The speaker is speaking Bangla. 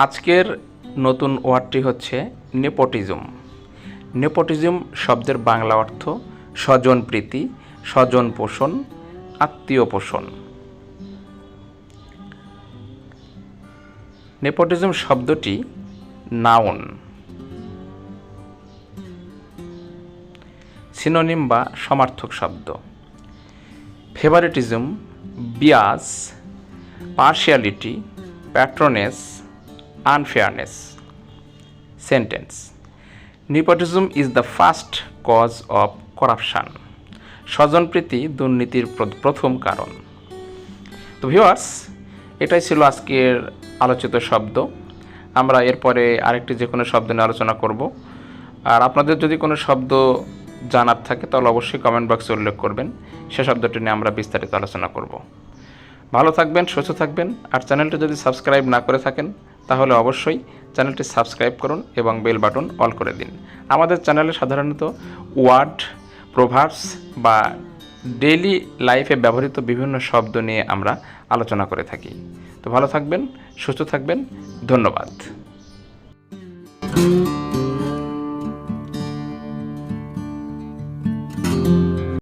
আজকের নতুন ওয়ার্ডটি হচ্ছে নেপোটিজম। নেপোটিজম শব্দের বাংলা অর্থ স্বজনপ্রীতি, স্বজন পোষণ, আত্মীয় পোষণ। নেপোটিজম শব্দটি নাউন। সিনোনিম বা সমার্থক শব্দ: favouritism, bias, partiality, patronage, unfairness. Sentence: nepotism is the first cause of corruption. স্বজনপ্রীতি দুর্নীতির প্রথম কারণ। তো ভিউয়ার্স, এটাই ছিল আজকের আলোচিত শব্দ। আমরা এরপরে আরেকটি যে কোনো শব্দ নিয়ে আলোচনা করব। আর আপনাদের যদি কোনো শব্দ জানার থাকে তাহলে অবশ্যই কমেন্ট বক্সে উল্লেখ করবেন, সে শব্দটি নিয়ে আমরা বিস্তারিত আলোচনা করব। ভালো থাকবেন, সুস্থ থাকবেন। আর চ্যানেলটি যদি সাবস্ক্রাইব না করে থাকেন তাহলে অবশ্যই চ্যানেলটি সাবস্ক্রাইব করুন এবং বেল বাটন অল করে দিন। আমাদের চ্যানেলে সাধারণত ওয়ার্ড, প্রোভার্বস বা ডেইলি লাইফে ব্যবহৃত বিভিন্ন শব্দ নিয়ে আমরা আলোচনা করে থাকি। তো ভালো থাকবেন, সুস্থ থাকবেন। ধন্যবাদ।